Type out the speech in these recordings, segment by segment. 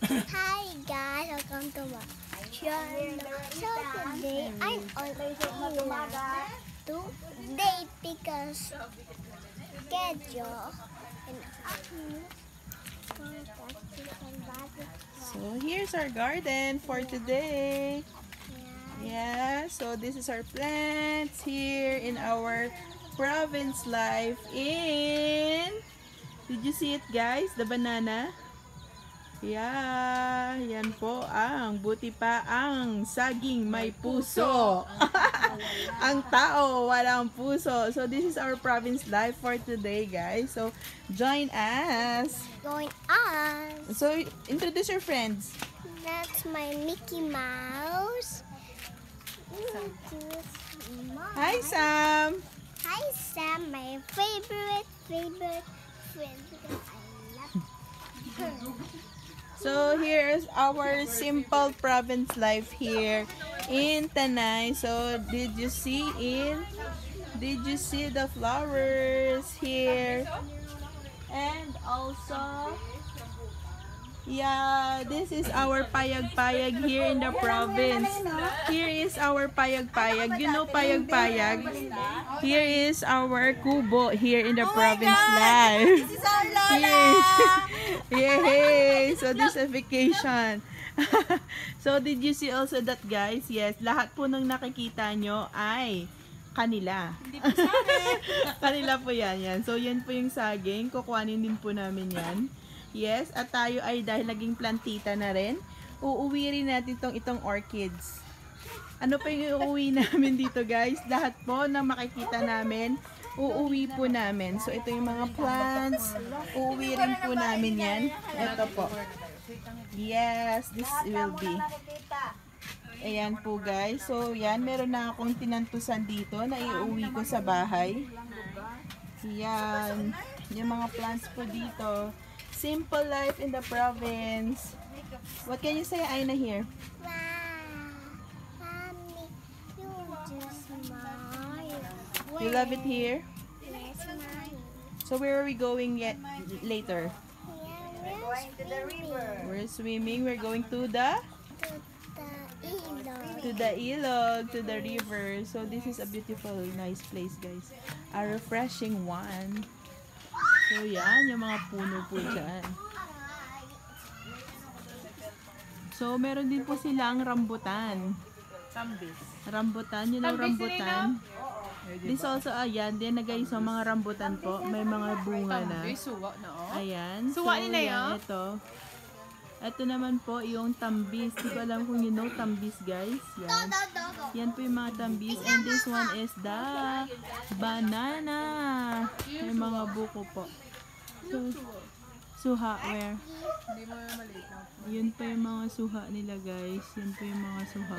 Hi guys, welcome to my channel. So today I'm on today because schedule and So here's our garden for today. Yeah, so this is our plants here in our province life in... Did you see it guys? The banana? Yeah, yan po ang buti pa ang saging may puso. Ang tao walang puso. So this is our province life for today guys. So join us. Going on. So introduce your friends. That's my Mickey Mouse. Hi Sam. Hi Sam, my favorite friend because I love her. So here's our simple province life here in Tanay. So did you see the flowers here? And also, yeah, this is our payag-payag here in the province. Here is our payag-payag. You know payag-payag? Here is our kubo here in the province life. This is our Lola! Yes. Yay! So this is a vacation. So did you see also that guys? Yes, lahat po ng nakikita nyo ay kanila. Hindi po sa akin. Kanila po yan. So yan po yung saging. Kukuhanin din po namin yan. Yes, at tayo ay dahil naging plantita na rin, uuwi rin natin itong orchids. Ano pa yung uuwi namin dito guys? Lahat po na makikita namin, uuwi po namin. So ito yung mga plants, uuwi rin po namin yan. Ito po. Yes, this will be. Ayan po guys. So yan, meron na akong tinantusan dito na iuwi ko sa bahay. Yan. Yung mga plants po dito. Simple life in the province. What can you say, Aina, here? Wow, Mommy, you just smile. You love it here? Yes, Mommy. So where are we going yet later? Yeah, we're going to the river. We're swimming. We're going to the ilog, to the river. So this is a beautiful, nice place, guys. A refreshing one. So yan, yung mga puno po dyan. So meron din po silang rambutan. Tambis. Rambutan, you know rambutan. This also, ayan, din na guys, so mga rambutan po. May mga bunga na. Tambis, suwa na oh. Ayan. Suwa nila yan, yun? ito. Ito naman po yung tambis. Di ko alam kung you know tambis guys. Yan. Yan po yung mga tambis. And this one is the banana. May mga buko po. So, suha where? Hindi mo maliit na. Yun po yung mga suha nila guys. Yun po yung mga suha.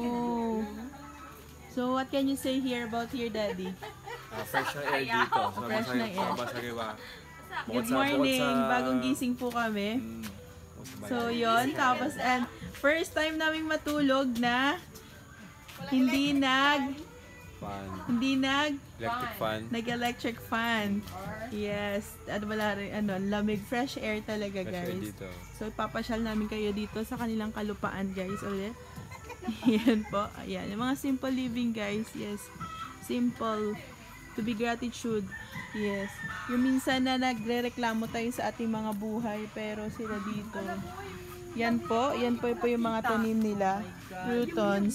Oh. So what can you say here about your daddy? Fresh na air dito. Fresh na air. Masariwa. Good morning. Bagong gising po kami. So yon, tapos and first time naming matulog na hindi Electric fan. nag-electric fan. Yes, at wala rin lamig, fresh air talaga Fresh air guys. dito. So ipapasyal namin kayo dito sa kanilang kalupaan guys ulit. Yan po. Ayan, yung mga simple living guys. Yes. Simple. To be gratitude. Yes. Yung minsan na nagre-reklamo tayo sa ating mga buhay pero sila dito. Yan po yung mga tanim nila. Croutons.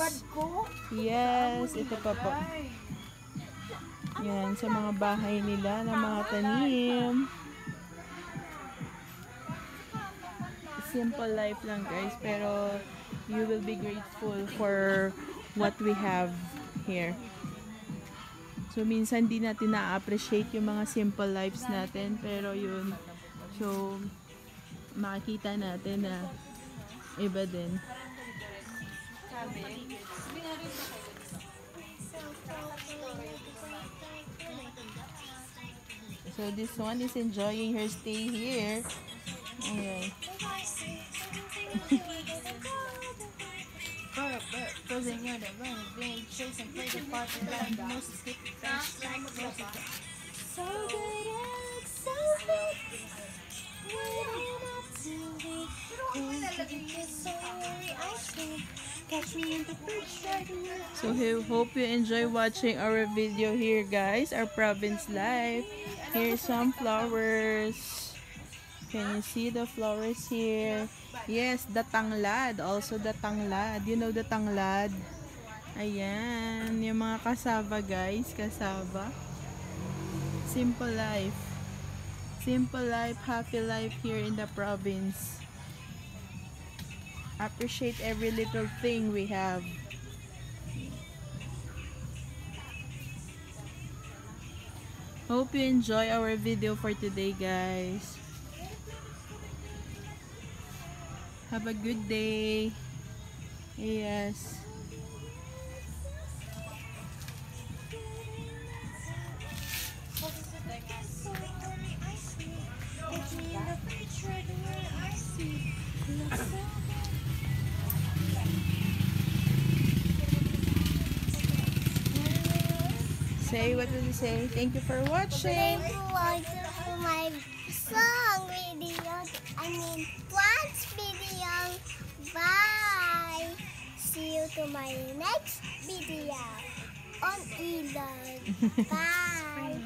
Yes, ito pa po. Yan, sa mga bahay nila na mga tanim. Simple life lang guys, pero you will be grateful for what we have here. So minsan di natin na-appreciate yung mga simple lives natin, pero yun, so makikita natin na iba din. So this one is enjoying her stay here. Ayan. Frozen you're the running, being chasing, play the part of life, most skip, fresh, like so good, so good. Waiting up to be So hope you enjoy watching our video here, guys. Our province life. Here's some flowers. Can you see the flowers here? Yes, the tanglad. Also the tanglad. You know the tanglad? Ayan. Yung mga kasaba, guys. Kasaba. Simple life. Simple life, happy life here in the province. Appreciate every little thing we have. Hope you enjoy our video for today, guys. Have a good day. Yes. Say, what did you say? Thank you for watching. Thank you for watching my song video. I mean, dance video. Bye. See you to my next video on Elon. Bye.